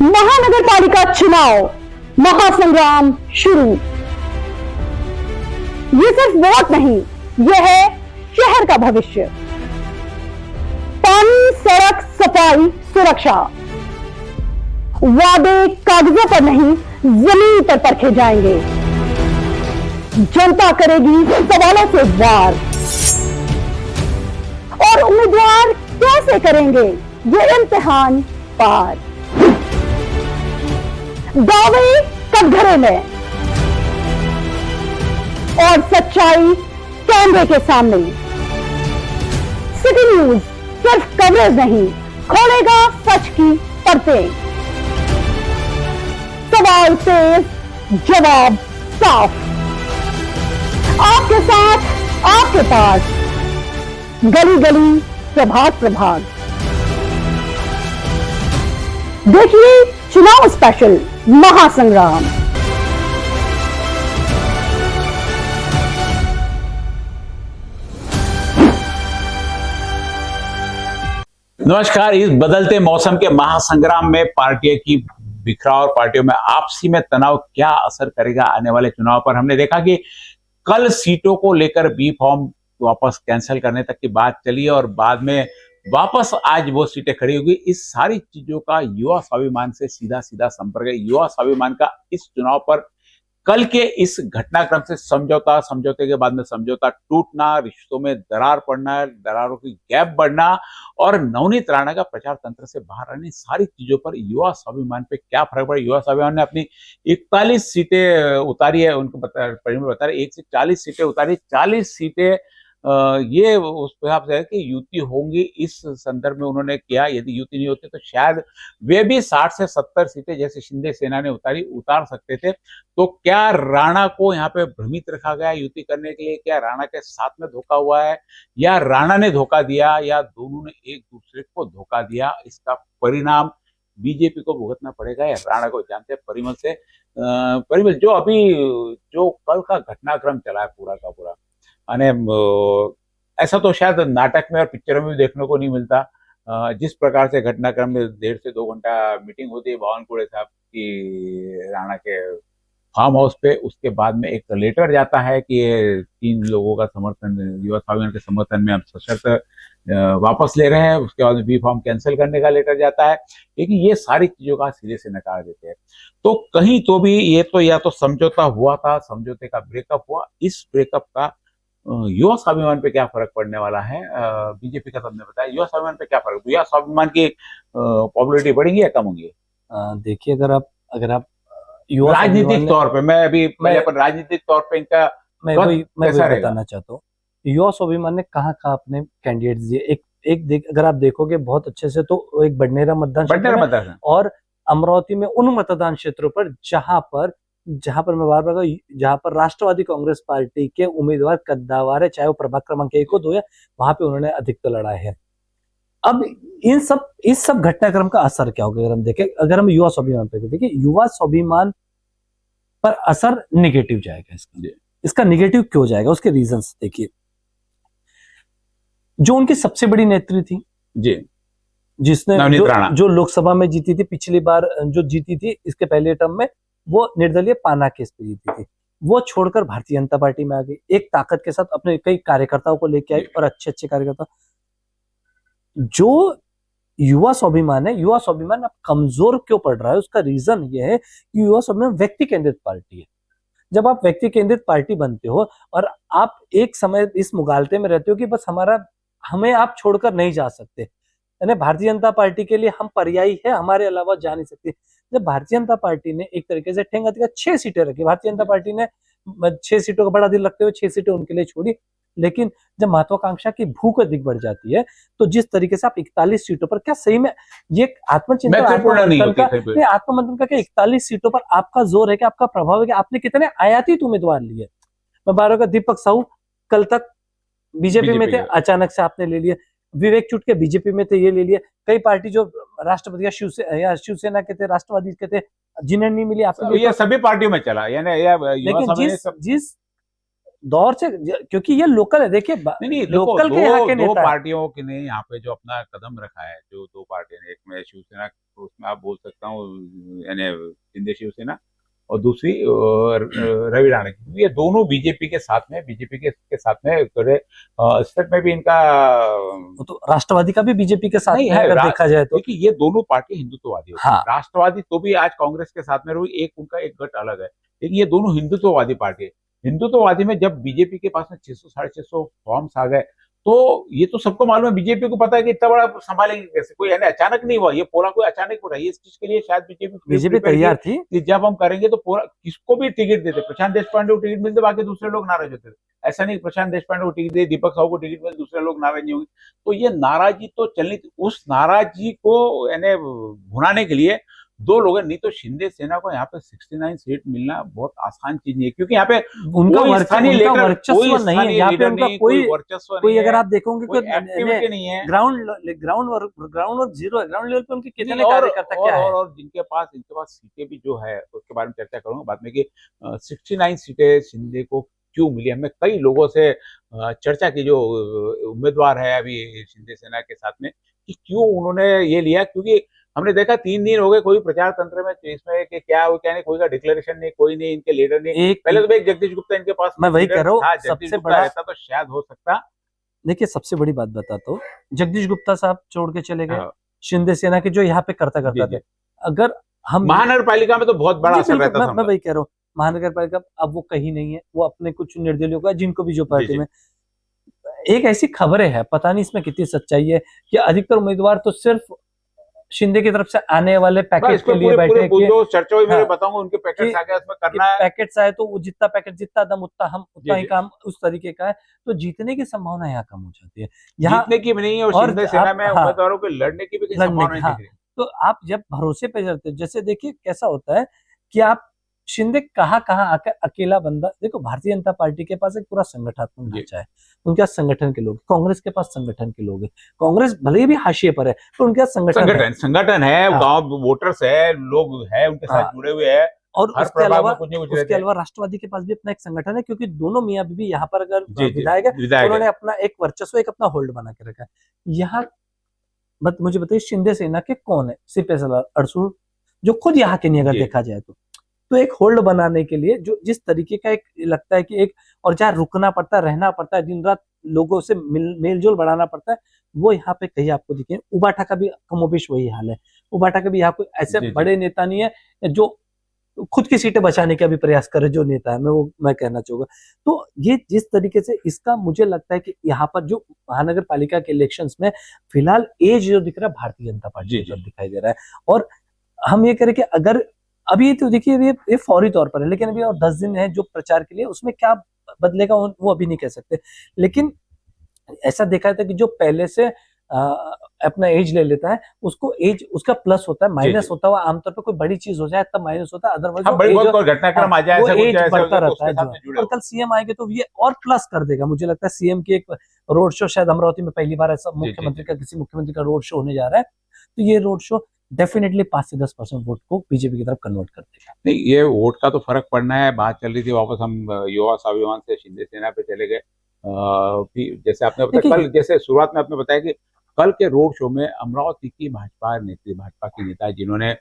महानगर पालिका चुनाव महासंग्राम शुरू। ये सिर्फ वोट नहीं, यह है शहर का भविष्य। पानी, सड़क, सफाई, सुरक्षा, वादे कागजों पर नहीं जमीन पर परखे जाएंगे। जनता करेगी सवालों से वार और उम्मीदवार कैसे करेंगे ये इम्तिहान पार। दावे कटघरे में और सच्चाई कैमरे के सामने। सिटी न्यूज सिर्फ कवरेज नहीं, खोलेगा सच की परतें। सवाल तेज, जवाब साफ, आपके साथ, आपके पास, गली गली, प्रभाग प्रभाग। देखिए चुनाव स्पेशल महासंग्राम। नमस्कार। इस बदलते मौसम के महासंग्राम में पार्टियों की बिखराव और पार्टियों में आपसी में तनाव क्या असर करेगा आने वाले चुनाव पर। हमने देखा कि कल सीटों को लेकर बी फॉर्म वापस कैंसिल करने तक की बात चली और बाद में वापस आज वो सीटें खड़ी होगी। इस सारी चीजों का युवा स्वाभिमान से सीधा सीधा संपर्क है। युवा स्वाभिमान का इस चुनाव पर कल के इस घटनाक्रम से समझौता, समझौते के बाद में समझौता टूटना, रिश्तों में दरार पड़ना, दरारों की गैप बढ़ना और नवनीत राणा का प्रचार तंत्र से बाहर आने, सारी चीजों पर युवा स्वाभिमान पे क्या फर्क पड़ा। युवा स्वाभिमान ने अपनी 41 सीटें उतारी है, उनको परिणाम बता रहे 1 से 40 सीटें उतारी। 40 सीटें ये उस हिसाब से है कि युति होंगी, इस संदर्भ में उन्होंने किया। यदि युति नहीं होती तो शायद वे भी 60 से 70 सीटें जैसे शिंदे सेना ने उतार सकते थे। तो क्या राणा को यहाँ पे भ्रमित रखा गया युति करने के लिए? क्या राणा के साथ में धोखा हुआ है या राणा ने धोखा दिया या दोनों ने एक दूसरे को धोखा दिया? इसका परिणाम बीजेपी को भुगतना पड़ेगा या राणा को? जानते हैं परिमल से। परिमल, जो कल का घटनाक्रम चला है पूरा का पूरा, ऐसा तो शायद नाटक में और पिक्चरों में भी देखने को नहीं मिलता। जिस प्रकार से घटनाक्रम में 1.5 से 2 घंटा मीटिंग होती है बावनकुड़े साहब की राणा के फार्म हाउस पे, उसके बाद में एक लेटर जाता है कि ये 3 लोगों का समर्थन, युवा स्वाभिमान के समर्थन में हम सशर्त वापस ले रहे हैं। उसके बाद में बी फॉर्म कैंसिल करने का लेटर जाता है। लेकिन ये सारी चीजों का सिरे से नकार देते हैं। तो कहीं तो भी ये तो या तो समझौता हुआ था, समझौते का ब्रेकअप हुआ। इस ब्रेकअप का युवा स्वाभिमान पे क्या फर्क पड़ने वाला है? बीजेपी का सबने बताया, युवा स्वाभिमान पे क्या फर्क? युवा स्वाभिमान की पॉपुलैरिटी बढ़ेगी या कम होगी? देखिए, अगर आप राजनीतिक तौर पे, राजनीतिक तौर पे इनका मैं वही बताना चाहता हूँ। युवा स्वाभिमान ने कहाँ अपने कैंडिडेट दिए। अगर आप देखोगे बहुत अच्छे से तो एक बडनेरा मतदान और अमरावती में उन मतदान क्षेत्रों पर जहां पर मैं बार बार जहां पर राष्ट्रवादी कांग्रेस पार्टी के उम्मीदवार कद्दावर है, चाहे वो प्रभाग क्रमांक 1 हो 2 है, वहां पे उन्होंने अधिकतर लड़ा है। अब इस सब घटनाक्रम का असर क्या होगा? अगर हम युवा स्वाभिमान पे देखिए, युवा स्वाभिमान पर असर निगेटिव जाएगा। इसका निगेटिव क्यों जाएगा? उसके रीजंस देखिए। जो उनकी सबसे बड़ी नेत्री थी जी, जिसने जो लोकसभा में जीती थी, पिछली बार जो जीती थी, इसके पहले टर्म में वो निर्दलीय पाना केस पे जीती थी, वो छोड़कर भारतीय जनता पार्टी में आ गई। एक ताकत के साथ अपने कई कार्यकर्ताओं को लेके आई और अच्छे कार्यकर्ता। जो युवा स्वाभिमान है, युवा स्वाभिमान अब कमजोर क्यों पड़ रहा है? उसका रीजन ये है कि युवा स्वाभिमान व्यक्ति केंद्रित पार्टी है। जब आप व्यक्ति केंद्रित पार्टी बनते हो और आप एक समय इस मुगालते में रहते हो कि बस हमें आप छोड़कर नहीं जा सकते, यानी भारतीय जनता पार्टी के लिए हम पर्यायी है, हमारे अलावा जा नहीं सकती। जब भारतीय जनता पार्टी ने एक तरीके से ठेंगा दिखा, 6 सीटें रखी, भारतीय जनता पार्टी ने 6 सीटों का बड़ा दिल रखते हुए 6 सीटें उनके लिए छोड़ी। लेकिन जब महत्वाकांक्षा की भूख अधिक बढ़ जाती है तो जिस तरीके से आप 41 सीटों पर, क्या सही में ये आत्मचिंतन आत्ममंथन का 41 सीटों पर आपका जोर है कि आपका प्रभाव है कि आपने कितने आयातित उम्मीदवार लिए? मैं बार का दीपक साहू कल तक बीजेपी में थे, अचानक से आपने ले लिया। विवेक चुट के बीजेपी में थे, ये ले लिया। कई पार्टी जो राष्ट्रपति या शिवसेना के थे, राष्ट्रवादी के थे, जिन्हें नहीं मिली आपको। ये सभी पार्टियों में चला, यानी लेकिन जिस दौर से, क्योंकि ये लोकल है, देखिए नहीं, लोकल के यहाँ के दो नेता है। पार्टियों के ने यहाँ पे जो अपना कदम रखा है, जो दो पार्टियां ने, एक में शिवसेना, तो उसमें आप बोल सकता हूँ यानी शिंदे शिवसेना, और दूसरी रवि राणा की, ये दोनों बीजेपी के साथ में, बीजेपी के साथ में थोड़े स्टेट में भी इनका वो तो राष्ट्रवादी का भी बीजेपी के साथ नहीं में है, अगर देखा जाए तो। देखिए ये दोनों पार्टी हिंदुत्ववादी होती है। हाँ। राष्ट्रवादी तो भी आज कांग्रेस के साथ में रही, एक उनका एक गठ अलग है, लेकिन ये दोनों हिंदुत्ववादी पार्टी है। हिंदुत्ववादी में जब बीजेपी के पास में 600 650 फॉर्म्स आ गए, तो ये तो सबको मालूम है, बीजेपी को पता है कि इतना बड़ा संभालेंगे कैसे, कोई यानी अचानक नहीं हुआ, ये पोला कोई अचानक हो रहा है, इस चीज के लिए शायद बीजेपी तैयार थी कि जब हम करेंगे तो पूरा किसको भी टिकट देते, प्रशांत देशपांडे को टिकट मिलते, बाकी दूसरे लोग नाराज होते थे। ऐसा नहीं प्रशांत देशपांडे को टिकट दे, दीपक साहू को टिकट मिले, दूसरे लोग नाराज नहीं होंगे। तो ये नाराजगी तो चलनी थी, उस नाराजगी को यानी भुनाने के लिए दो लोग हैं। नहीं तो शिंदे सेना को यहाँ पे 69 सीट मिलना बहुत आसान चीज नहीं है, क्योंकि यहाँ पे उनका कोई स्थानीय लीडर, वर्चस्व कोई नहीं है स्थानीय यहाँ पे, लीडर उनका नहीं, कोई वर्चस्व कोई नहीं अगर है, आप देखोगे कोई एक्टिविटी नहीं है, ग्राउंड वर्क जीरो है, ग्राउंड लेवल पे उनके कितने नहीं, कार्यकर्ता क्या है। और इनके पास सीटें भी जो है उसके बारे में चर्चा करूंगा बाद में, कि 69 सीटें शिंदे को क्यों मिली। हमने कई लोगों से चर्चा की, जो उम्मीदवार है अभी शिंदे सेना के साथ में, कि क्यों उन्होंने ये लिया, क्योंकि हमने देखा 3 दिन हो गए, कोई प्रचार तंत्र में इसमें कि क्या हो क्या नहीं, कोई का डिक्लेरेशन नहीं, कोई नहीं, इनके लीडर नहीं। पहले तो एक जगदीश गुप्ता इनके पास, मैं वही कह रहा हूँ, सबसे बड़ा रहता तो शायद हो सकता। देखिए सबसे बड़ी बात बताता हूँ, जगदीश गुप्ता साहब छोड़ के चले गए, हाँ। शिंदे सेना के जो यहाँ पे करता थे, अगर हम महानगर पालिका में तो बहुत बड़ा असर रहता था। मैं वही कह रहा हूँ, महानगर पालिका अब वो कहीं नहीं है, वो अपने कुछ निर्दलीयों का, जिनको भी जो पार्टी में। एक ऐसी खबरें है, पता नहीं इसमें कितनी सच्चाई है, कि अधिकतर उम्मीदवार तो सिर्फ शिंदे की तरफ से आने वाले पैकेज के लिए बैठे हैं, जो चर्चा हुई, मैं हाँ, बताऊंगा उनके पैकेट्स आ गए, उसमें करना है, पैकेट्स आए तो वो जितना पैकेट, जितना दम उतना हम, उतना ही काम, उस तरीके का है, तो जीतने की संभावना यहाँ कम हो जाती है। यहाँ जीतने की भी नहीं है, और शिंदे सेना में उम्मीदवारों के लड़ने की भी संभावना नहीं दिख रही। तो आप जब भरोसे पे चलते हो, जैसे देखिए कैसा होता है कि आप शिंदे कहाँ आकर अकेला बंदा, देखो भारतीय जनता पार्टी के पास एक पूरा संगठनात्मक ढांचा है, उनके पास संगठन के लोग, कांग्रेस के पास संगठन के लोग हैं, कांग्रेस भले ही भी हाशिए पर है तो उनके पास संगठन है, गांव वोटर्स है, लोग है उनके साथ जुड़े हुए हैं, और उसके अलावा राष्ट्रवादी के पास भी अपना एक संगठन है, क्योंकि दोनों मियां बीवी यहाँ पर अगर विधायक है, उन्होंने अपना एक वर्चस्व, एक अपना होल्ड बना के रखा है। यहाँ मुझे बताइए शिंदे सेना के कौन है? सिर्फ अड़सूल, जो खुद यहाँ के नहीं, अगर देखा जाए तो एक होल्ड बनाने के लिए जो जिस तरीके का एक लगता है कि एक, और जहाँ रुकना पड़ता है, रहना पड़ता है, दिन रात लोगों से मेलजोल बढ़ाना पड़ता है, वो यहाँ पे कहीं आपको दिखे। उबाटा का भी कमोबेश वही हाल है, उबाटा का भी यहाँ कोई ऐसे बड़े नेता नहीं है जो खुद की सीटें बचाने का भी प्रयास करे, जो नेता है, मैं कहना चाहूंगा। तो ये जिस तरीके से इसका मुझे लगता है कि यहाँ पर जो महानगर पालिका के इलेक्शंस में फिलहाल एज जो दिख रहा है भारतीय जनता पार्टी की तरफ दिखाई दे रहा है, और हम ये करें कि अगर अभी तो देखिए ये फौरी तौर पर है, लेकिन अभी और 10 दिन है जो प्रचार के लिए, उसमें क्या बदलेगा वो अभी नहीं कह सकते। लेकिन ऐसा देखा जाता है कि जो पहले से अपना एज ले लेता है, उसको एज उसका प्लस होता है, माइनस होता है, आमतौर पर कोई बड़ी चीज हो जाए तब माइनस होता है, अदरवाइज घटनाक्रम आ जाए बढ़ता रहता है। और कल सीएम आएंगे तो ये और प्लस कर देगा, मुझे लगता है सीएम की एक रोड शो शायद अमरावती में पहली बार ऐसा किसी मुख्यमंत्री का रोड शो होने जा रहा है, तो ये रोड शो डेफिनेटली 5 से 10% वोट को बीजेपी की तरफ कन्वर्ट कर देगा। नहीं, ये वोट का तो फर्क पड़ना है। बात चल रही थी, वापस हम युवा स्वाभिमान से शिंदे सेना पे चले गए। जैसे आपने बताया, कल जैसे शुरुआत में आपने बताया कि कल के रोड शो में अमरावती की भाजपा की नेता जिन्होंने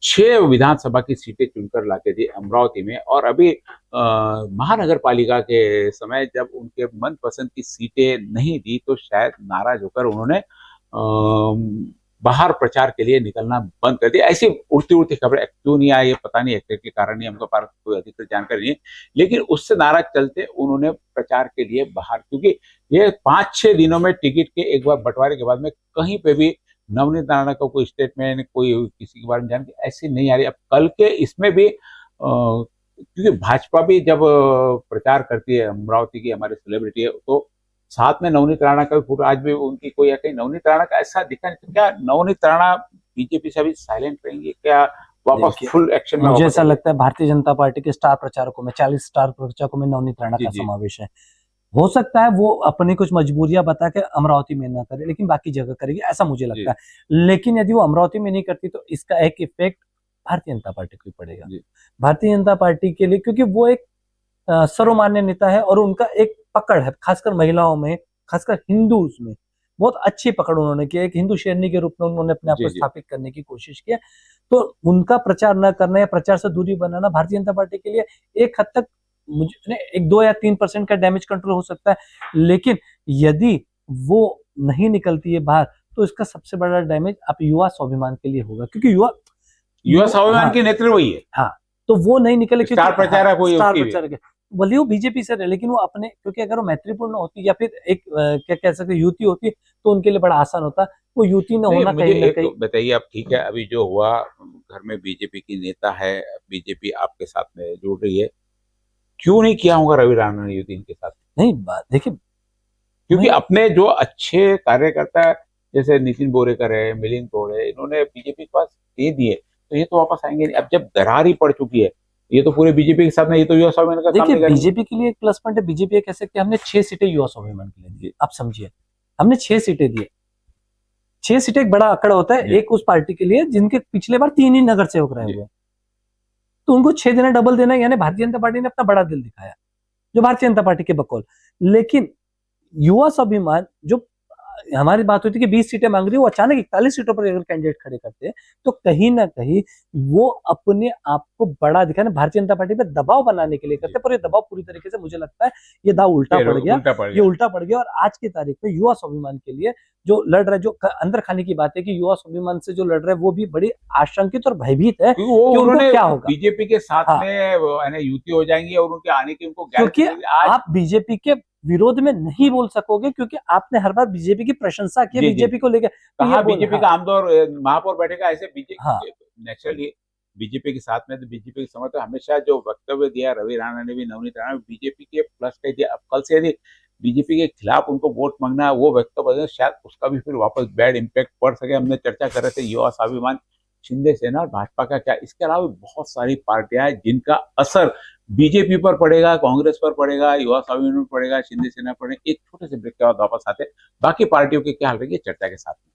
6 विधानसभा की सीटें चुनकर लाके दी अमरावती में, और अभी महानगर पालिका के समय जब उनके मनपसंद की सीटें नहीं दी तो शायद नाराज होकर उन्होंने बाहर प्रचार के लिए निकलना बंद कर दिया। ऐसी उड़ती खबरें क्यों नहीं आई, ये पता नहीं, एग्जैक्टली कारण नहीं, हमको पास कोई अधिकृत जानकारी नहीं है, लेकिन उससे नाराज चलते उन्होंने प्रचार के लिए बाहर, क्योंकि ये 5-6 दिनों में टिकट के एक बार बंटवारे के बाद में कहीं पे भी नवनीत नारायण का कोई स्टेटमेंट, कोई किसी के बारे में जानकारी ऐसी नहीं आ रही। अब कल के इसमें भी क्योंकि भाजपा भी जब प्रचार करती है, अमरावती की हमारी सेलिब्रिटी है, तो साथ में नवनीत राणा का भी फोटो, आज भी उनकी कोई कहीं नवनीत राणा का ऐसा दिखा नहीं, तो क्या नवनीत राणा बीजेपी से अभी साइलेंट रहेंगे, क्या वापस फुल एक्शन में? मुझे ऐसा लगता है भारतीय जनता पार्टी के स्टार प्रचारकों में 40 स्टार प्रचारकों में नवनीत राणा का समावेश है। हो सकता है वो अपनी कुछ मजबूरियां बता के अमरावती में ना करे, लेकिन बाकी जगह करेगी, ऐसा मुझे लगता है। लेकिन यदि वो अमरावती में नहीं करती तो इसका एक इफेक्ट भारतीय जनता पार्टी को पड़ेगा, भारतीय जनता पार्टी के लिए, क्योंकि वो एक सर्वमान्य नेता है और उनका एक पकड़ है, खासकर महिलाओं में, खासकर हिंदूज में बहुत अच्छी पकड़ उन्होंने की। एक हिंदू शेरनी के रूप में उन्होंने अपने आप को स्थापित करने की कोशिश की। तो उनका प्रचार न करना या प्रचार से दूरी बनाना भारतीय जनता पार्टी के लिए एक हद तक मुझे 1-2 या 3% का डैमेज कंट्रोल हो सकता है, लेकिन यदि वो नहीं निकलती है बाहर तो इसका सबसे बड़ा डैमेज आप युवा स्वाभिमान के लिए होगा, क्योंकि युवा स्वाभिमान की नेतृत्व वही है। हाँ, तो वो नहीं निकले, स्टार प्रचारक वही, स्टार प्रचारक भले वो बीजेपी से रहे, लेकिन वो अपने, क्योंकि अगर वो मैत्रीपूर्ण होती या फिर एक क्या कह सकते युति होती तो उनके लिए बड़ा आसान होता। वो युति न होना कहीं ना कहीं। बताइए आप, ठीक है, अभी जो हुआ, घर में बीजेपी की नेता है, बीजेपी आपके साथ में जुड़ रही है, क्यों नहीं किया होगा रवि राणा ने युति इनके साथ? नहीं, देखिए, क्योंकि अपने जो अच्छे कार्यकर्ता जैसे नितिन बोरेकर है, मिलिंद तोड़े, इन्होंने बीजेपी के पास दे दिए, तो ये तो वापस आएंगे नहीं। अब जब दरार ही पड़ चुकी है, ये तो पूरे बीजेपी के साथ में, ये तो युवा स्वाभिमान का काम नहीं करेंगे। बीजेपी के लिए एक प्लस पॉइंट है, बीजेपी कह सकते हैं हमने 6 सीटें युवा स्वाभिमान के लिए दी। आप समझिए, हमने 6 सीटें दी। 6 सीटें एक बड़ा आंकड़ा होता है एक उस पार्टी के लिए जिनके पिछले बार 3 ही नगर सेवक रहे हुए, तो उनको 6 देना, डबल देना, यानी भारतीय जनता पार्टी ने अपना बड़ा दिल दिखाया, जो भारतीय जनता पार्टी के बकौल। लेकिन युवा स्वाभिमान, जो हमारी बात होती है कि 20 सीटें मांग रही है, वो अचानक 41 सीटों पर अगर कैंडिडेट खड़े करते हैं तो कहीं ना कहीं वो अपने आप को बड़ा दिखाने, भारतीय जनता पार्टी पे दबाव बनाने के लिए करते हैं। पर ये दबाव पूरी तरीके से, मुझे लगता है, ये दाव उल्टा पड़ गया। ये उल्टा पड़ गया। और आज की तारीख में युवा स्वाभिमान के लिए जो लड़ रहा है, जो अंदर खाने की बात है कि युवा स्वाभिमान से जो लड़ रहा है वो भी बड़ी आशंकित और भयभीत है कि उनको क्या होगा। बीजेपी के साथ में युति हो जाएंगी और उनके आने की उनको, क्योंकि आप बीजेपी के विरोध में नहीं बोल सकोगे, क्योंकि आपने हर बार बीजेपी की प्रशंसा की, बीजेपी को लेकर। तो बीजेपी का आमतौर महापौर बैठेगा, ऐसे बीजेपी नेचुरली बीजेपी के साथ में, तो बीजेपी के समय तो हमेशा जो वक्तव्य दिया रवि राणा ने भी, नवनीत राणा बीजेपी के प्लस का दिया। अब कल से यदि बीजेपी के खिलाफ उनको वोट मांगना है, वो वक्तव्य शायद उसका भी फिर वापस बैड इम्पैक्ट पड़ सके। हमने चर्चा कर रहे थे युवा स्वाभिमान, शिंदे सेना और भाजपा का क्या, इसके अलावा बहुत सारी पार्टियां हैं जिनका असर बीजेपी पर पड़ेगा, कांग्रेस पर पड़ेगा, युवा स्वाभिमान पर पड़ेगा, शिंदे सेना पर पड़ेगा। एक छोटे से ब्रेक के बाद वापस आते हैं, बाकी पार्टियों के क्या हाल रहेंगे चर्चा के साथ में।